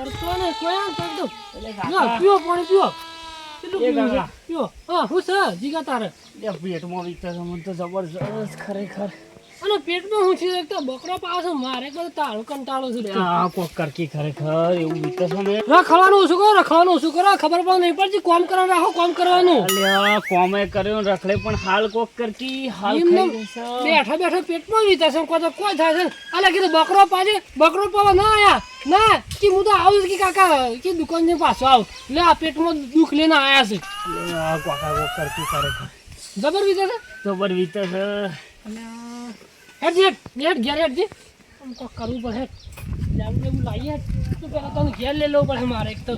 મરતો ને કોઈ આમ તો લો પીઓ પાણી પીઓ કેટલું પીઓ હા હું છે જીગા તારે પેટમાં વિકતા છે મને તો જબરજસ્ત ખરેખર અને પેટમાં હું છે એક તો બકરો પાવ છે મારે બધો તારો કંટાળો છે આ કોક કરકી ખરેખર એવું વિકતા છે ને રખવાનું ઓછું કરો ખબર પણ નહીં પડતી કોમ કરવાનું રાખો કોમ કરવાનું અલ્યા કોમે કર્યો ને રખડે પણ હાલ કોક કરકી હાલ ખાઈ બેઠા બેઠા પેટમાં વીતા છે કોઈ થાય છે અલા કીધું બકરો પાવા ના આયા ના કે હું તો આવું કે કાકા કે દુકાન ને પાછો આવ લે આ પેટમાં દુખ લઈને આયા છે આ કોકા કોક કરકી ખરેખર જબર વીતા છે જબર વિકતા છે હેડ ઘેર હેડજી આમ કોક કરવું પડે એવું લાવીએ તો પેલા તને ઘેર લઈ લેવું પડે મારે એક તો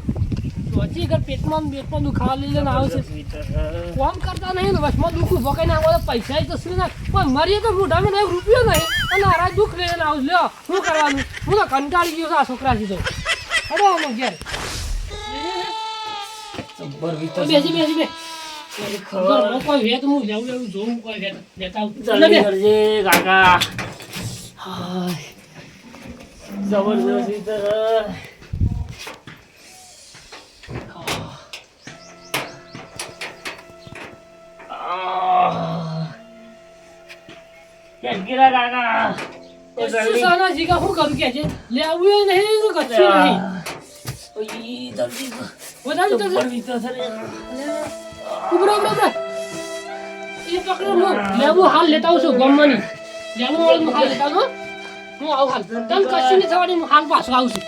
હજી ઘર પેટમાં દુખાવા લઈ લઈને આવશે કોમ કરતા નહીં ને વચમાં દુઃખ ઉભો કરીને આવો પૈસા તો શું ના પણ મરીએ તો મોઢામાં એક રૂપિયો નહીં અને આરા દુઃખ લઈને આવું લ્યો શું કરવાનું હું તો કંટાળી ગયો છું આ છોકરાથી તો હડો આમ ઘેર જબર વિકતા બેસી કોઈ વેત હું લેવું જોઉં કોઈ વેત લેતા જલ્દી કરજે કાકા હાય જબરજસ્ત વિકતા ગીરા કાકા સાના જીગા શું કરું કે છે લેવું નહીં તો કચ્છું નહીં ઓય જલ્દી વધારે તો જબર વિકતા છે ઉભરો એ પકડો લો લેવું હાલ લેતા આવું છું ગમવાની લેવું વાળું હાલ લેતા આવું હું આવું હાલ તમ કશું નહીં થવાની હું હાલ પાછો આવું છું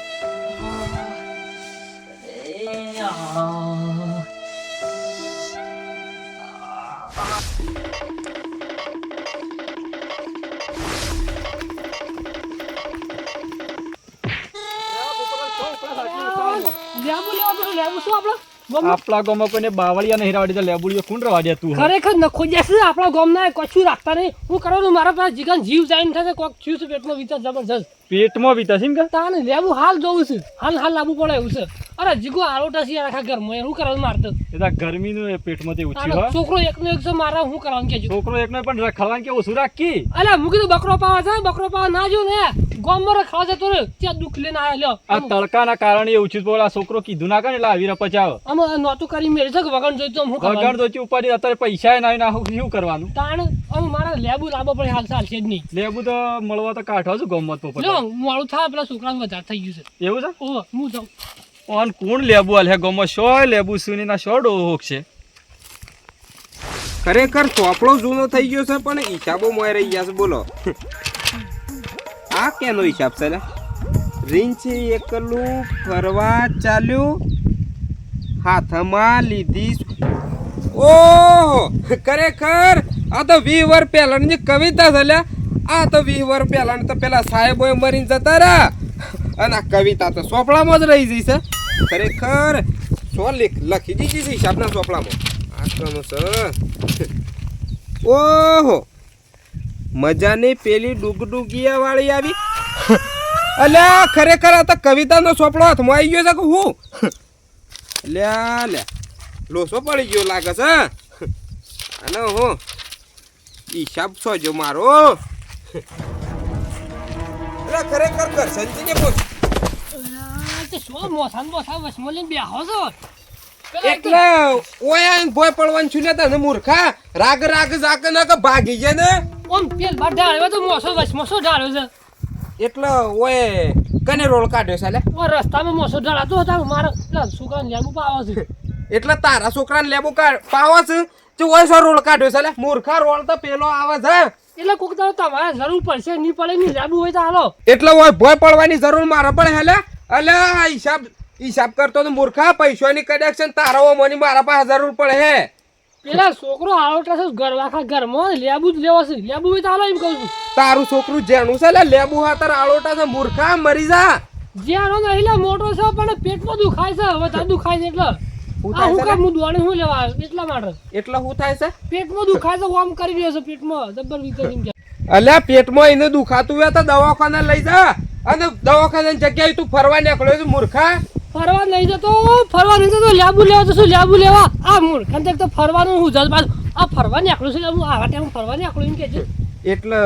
લેવું શું આપડે આપણા ગામમાં કોઈને બાવળિયા નહીં રાવડી તો લેબુડીઓ કોણ રવાડ્યા તું ખરેખર નખો જશે આપણા ગામના કશું રાખતા નહીં હું કરવાનું મારા પાસે જીગન જીવ જાય થશે કોક થયું છે પેટમાં વિચાર જબરજસ્ત પેટમાં બીતા છે કે તાને લેવું હાલ જોવું છે હાલ લાવવું પડે એવું છે અરે જીગો આરોટા છે આખા ઘરમાં શું કરવાનું મારતો એ ગરમીનું પેટમાં તે ઉછી હા છોકરો એકનો એક છે મારા શું કરવાનું કેજો છોકરો એકનો પણ રખડવાનું કે ઓછું રાખી અલ્યા હું કીધું બકરો પાવા ના જો ને ગામમાં રખાવા જતો રે ત્યાં દુઃખ લઈને આયા લ્યો આ તડકાના કારણે એવું છે બોલા છોકરો કીધું ના કરે એટલે આવી રહ્યા પચાવ આમ નોતું કરી મેળ છે વગણ જોઈ તો હું વગણ તો ઉપર અત્યારે પૈસા ના શું કરવાનું તાણ આમ મારા લેબુ લાવવો પડે હાલ ચાલશે જ નહીં લેબુ તો મળવા તો કાઢવા છું ગમત પર લ્યો મોડું થાય પેલા છોકરાને વધારે થઈ ગયું છે એવું છે ઓ હું જાઉં ઓન કોણ લેબુ હાલ હે ગમત શો લેબુ સુની ના શો ડોક છે ખરેખર ચોપડો જૂનો થઈ ગયો છે પણ હિસાબો મોય રહી ગયા છે બોલો આ કેનો હિસાબ છે લે રીંછ એકલું ફરવા ચાલ્યું હાથમાં લીધી ઓહો ખરેખર આ તો 20 વર્ષ પહેલાની કવિતા છે લે આ તો 20 વર્ષ પહેલા તો પેલા સાહેબોએ મરીને જતા રહ્યા અને આ કવિતા તો ચોપડામાં જ રહી જઈ છે ખરેખર લખી દીધી છે હિસાબના ચોપડામાં આ કોનો છે ઓહો મજાની પેલી ડુગડુગિયા વાળી આવી અલ્યા ખરેખર આ તો કવિતાનો ચોપડો હાથમાં આવી ગયો છે કે હું લ્યા લે લોસો પડી ગયો લાગે છે અને હું હિસાબ સોજો મારો અરે ખરેખર કરસનજીને પૂછ શું મોસાન વસમાં લઈને બેહો છો એટલે ઓય ભોય પડવાનું છું ને તને મૂર્ખા રાગ જાક ન કે ભાગી જાય ને ઓમ પેલ બા ઢાળ્યો તો મોસો વસમાં શું ઢાળ્યો છે એટલે ઓય કને રોલ કાઢ્યો છે લે ઓ રસ્તામાં મોસો ઢાળાતો હતા મારા પેલા છોકરાને લેબુ પાવા છે એટલે તારા છોકરાને લેબુ પાવા છે તો ઓય સો રોલ કાઢ્યો છે લે મૂર્ખા રોલ તો પેલો આવે છે એટલે કોક તો તમારે જરૂર પડશે નહીં પડે નહીં લેબુ હોય તો હાલો એટલે ઓય ભોય પડવાની જરૂર મારે પડે હેલે અલે હિસાબ કરતો તો મૂર્ખા પૈસાની કનેક્શન તારા મની મારા પાસે જરૂર પડે હે પેલા છોકરો આલોટા છે ઘર આખા ઘરમાં લેબુ જ લેવો છે લેબુ હોય તો હાલો એમ કહું છું તારું છોકરું જેનું છે લે લેબુ હાતર આલોટા છે મૂર્ખા મરી જા જ્યાંનો નહીં લે મોટો છે પણ પેટમાં દુખાય છે હવે તાર દુખાય છે એટલે આ હું કામ હું દોડે હું લેવા એટલા માટે એટલે શું થાય છે પેટમાં દુખાય છે ઓમ કરી રહ્યો છે પેટમાં જબર વિતર અલ્યા પેટમાં એને દુખાતું હોય તો દવાખાને લઈ જા અને દવાખાનાની જગ્યાએ તું ફરવા નીકળ્યો છે મૂર્ખા ફરવા નહીં જતો લેબુ લેવા તો શું લેબુ લેવા આ મૂર્ખા તો ફરવાનું હું જલ આ ફરવા નીકળું છું હું આવા ટાઈમ ફરવા નીકળું એમ કે છે એટલે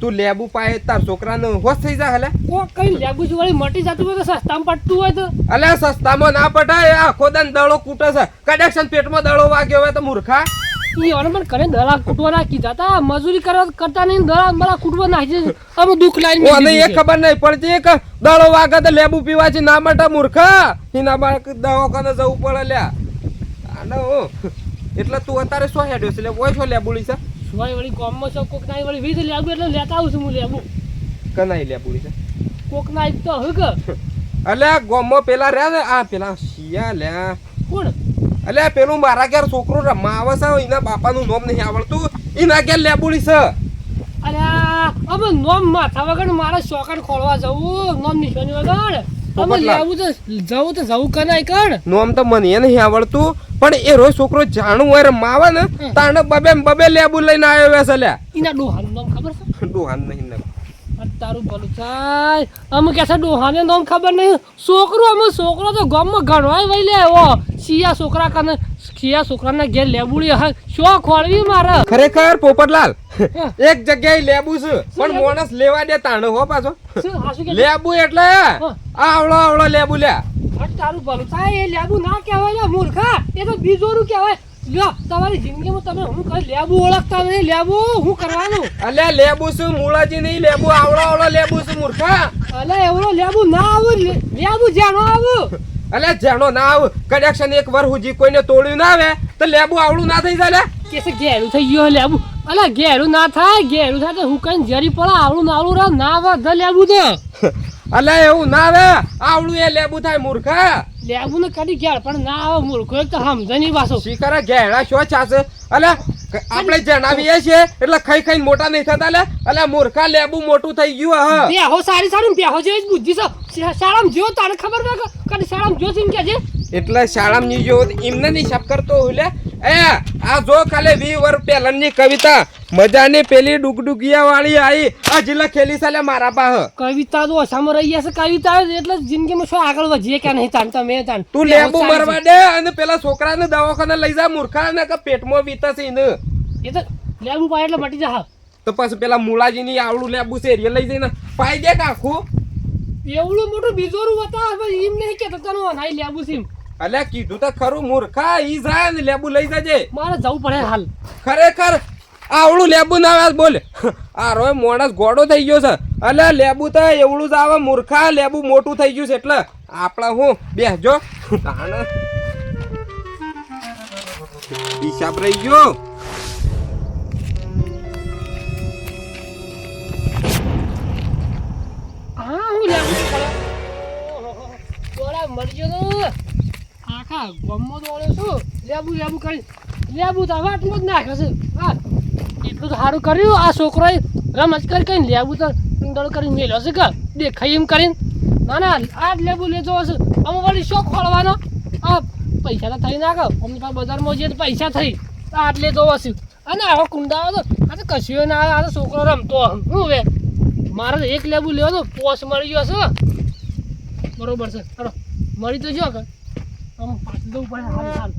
તું લેબુ પાય તાર છોકરાનો હોશ થઈ જાય હલે કોક કઈ લેબુ વળી મટી જતું હોય તો સસ્તામાં પડતું હોય તો અલે સસ્તામાં ના પટાય આખો દાન દળો કૂટે છે કનેક્શન પેટમાં દળો વાગ્યો હોય તો મૂર્ખા ઈ ઓને મને કરે દળા કૂટવાના કીધા તા મજૂરી કરતા નહીં દળા બળા કૂટવા નાખી અમે દુઃખ લાઈન ઓને એ ખબર નહીં પડતી એક દળો વાગે તો લેબુ પીવા છે ના માટે મૂર્ખા એના બાળક દવાખાને જવું પડે લ્યા આનો એટલે તું અત્યારે શું હેડ્યો છે લે ઓય છો લેબુડી છે સોય વળી ગામમાં છો કોક નાઈ વળી વીજ લેબુ એટલે લેતા આવું છું હું લેબુ કનાઈ લેબુડી છે કોક નાઈ તો હવે કે અલે ગોમમાં પેલા રહ્યા ને આ પેલા શિયા લ્યા કોણ અલે પેલું મારા ઘેર છોકરો રમવા આવે છે એના બાપાનું નામ નહીં આવડતું એના ઘેર લેબુડી છે અરે અમે નોમ માથા વગર મારા શોકન ખોલવા જવું નોમ નિશાની વગર અમે લેવું તો જવું કનાઈ કર નામ તો મને એ નહીં આવડતું પણ એ રોજ છોકરો જાણું હોય રમવા આવે ને તાણે બબે લેબુ લઈને આવ્યો છે લ્યા એના ડોહાનું નામ ખબર છે ડોહાન નહીં ને તારું ભલું થાય અમે કે છે ડોહાને નામ ખબર નહીં છોકરો તો ગામમાં ગણવાય વઈ લે ઓ શિયા છોકરાના ઘેર લેબુડી શો ખોળવી મારે ખરેખર પોપટલાલ એક જગ્યાએ લેબુ છે પણ માણસ લેવા દે તાણે હો પાછો લેબુ એટલે આવડો લેબુ લ્યા તારું ભલું થાય એ લેબુ ના કહેવાય લે મૂર્ખા એ તો બીજોરું કહેવાય લ્યો તમારી જિંદગીમાં તમે હું કઈ લેબુ ઓળખતા નહીં લેબુ હું કરવાનું અલે લેબુ શું મૂળાજી નહીં લેબુ આવડો લેબુ શું મૂર્ખા અલે એવડો લેબુ ના આવું લેબુ જાણો આવું અલે જાણો ના આવ કનેક્શન એક વાર હુજી કોઈને તોડ્યું ના આવે તો લેબુ આવડું ના થઈ જાય કે છે ઘેરું થઈ ગયો લેબુ અલે ઘેરું થાય તો હું કઈ જરી પડે આવડું ના આવે લેબુ તો અલે એવું ના આવે આવડું એ લેબુ થાય મૂર્ખા લેબુ ને કદી ઘેર પણ ના આવે મૂર્ખો એક તો સમજે નહીં પાછો શીખરા ઘેડા શો ચાશે અલે આપણે જણાવીએ છીએ એટલે ખાઈ મોટા નહીં થતા અલે મૂર્ખા લેબુ મોટું થઈ ગયું હા બેહો સારી બેહો જેવી બુદ્ધિ છે શાળામાં જો તારે ખબર ના કદી શાળામાં જો સિંહ કે છે એટલે શાળામાં ની જો એમને ની છપ કરતો હુલે આ જો કાલે 20 વર્ષ પહેલાની કવિતા મજાની પેલી ડુગડુગિયા વાળી આવી આ જિલ્લા ખેલી સાલે મારા પાસે કવિતા તો અસામાં રહી જશે કવિતા એટલે જિંદગીમાં શું આગળ વધીએ કે નહીં તાનતા મેં તાન તું લેબુ મરવા દે અને પેલા છોકરાને દવાખાને લઈ જા મૂર્ખા ને કે પેટમાં વીતશે એને એ તો લેબુ પાય એટલે મટી જા તો પછી પેલા મુલાજીની આવડું લેબુ છે એ લઈ જઈને પાઈ દે કાખું એવડું મોટું બીજોરું બતા એમ નહીં કે તનો નાઈ લેબુ સીમ અલે કીધું તો ખરું મૂર્ખા ઈ જાય ને લેબુ લઈ જજે મારે જવું પડે હાલ ખરેખર આવડું લેબુ ના આવે બોલ આ રોય મોણસ ગોડો થઈ ગયો છે અલે લેબુ તો એવડું જ આવે મૂર્ખા લેબુ મોટું થઈ ગયું છે એટલે આપણા હું બેસજો હિસાબ રહી ગયો મરજો તો આખા ગમો દોડ્યો છું લેબુ કરી લેબુ તો હવે આટલું જ નાખે છે હા એટલું તો સારું કર્યું આ છોકરોએ રમત કઈ લેબુ તો દળ કરીને મેલ્યો છે કે દેખાય એમ કરીને ના આ જ લેબુ લેતો હશે અમે વળી શોખ ખોલવાનો આ પૈસા તો થઈ નાખો અમને તો બજારમાં જઈએ તો પૈસા થઈ આ જ લેતો હશે અને આવો કુંડાવો તો આ તો કશું ના આવે આ તો છોકરો રમતો હું હવે મારે તો એક લેબુ લેવો તો પોસ મળી ગયો છે બરોબર છે ચાલો મળી તો જો કે આમ પાછી જવું પડે હાલ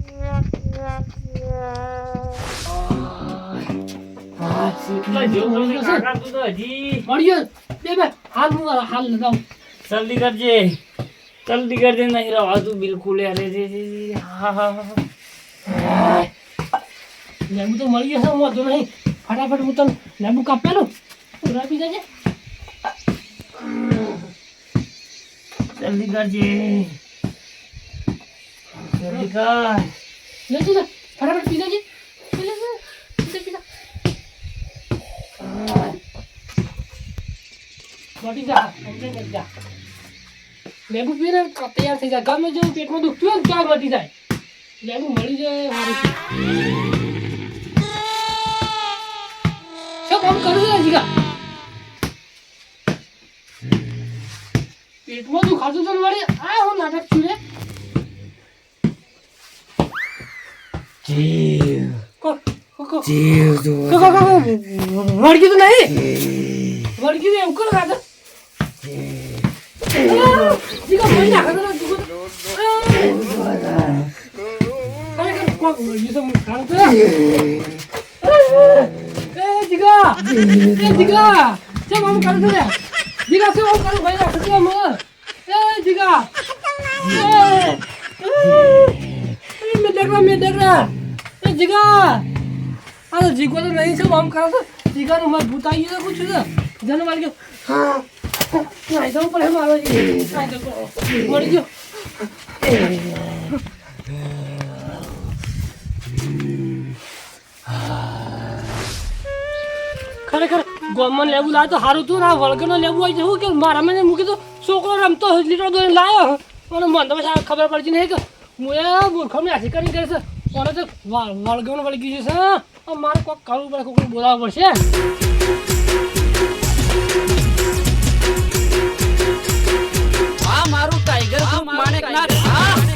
મળ્યો બે હાલ હું હાલ લગાવું જલ્દી કરજે નહીં રવાતું બિલકુલ અરે લેબુ તો મળી ગયો છે વાંધો નહીં ફટાફટ હું તને લેબુ કાપેલું પૂરા પી જજે જલ્દી કરજે જલ્દી કર લે તું ફટાફટ પી જજે મટી જા લેબુ પીને તૈયાર થઈ જાય ગમે જેવું પેટમાં દુખતું હોય ત્યાં મટી જાય લેબુ મળી જાય સારું છે શું કામ કરું છે જીગા પેટમાં દુખાતું તો વળી આ હું નાટક છું રે વળગી તો નહીં વળગી તો એવું કરો ખાતા જીગા ભાઈ નાખે તો જીગા કેમ આમ કરે છે લે જીગા કેમ આમ કરે ભાઈ રાખી આમ એ જીગા મેં દેખ रहा એ જીગા આ જીગો તો નહીં છે આમ કરે છે જીગા નો મત ભૂતાઈ ગયો કુછ છે જન માર ગયો હા નહીં તો પર મારો નહીં તો મરી ગયો ખરેખર ગોમન લેવું લાય તો સારું તું ના વળગનો લેવું હોય જવું કે મારા મને મૂકી તો છોકરો રમતો લીટર દોઈને લાયો અને મને તો પછી ખબર પડતી નહીં કે હું એ મૂર્ખોને હાથી કરીને કરે છે મને તો વળગણ વળગી જશે મારે કોઈક કરવું પડે કોઈને બોલાવવું પડશે આ મારું ટાઈગર ગ્રુપ માણેક ના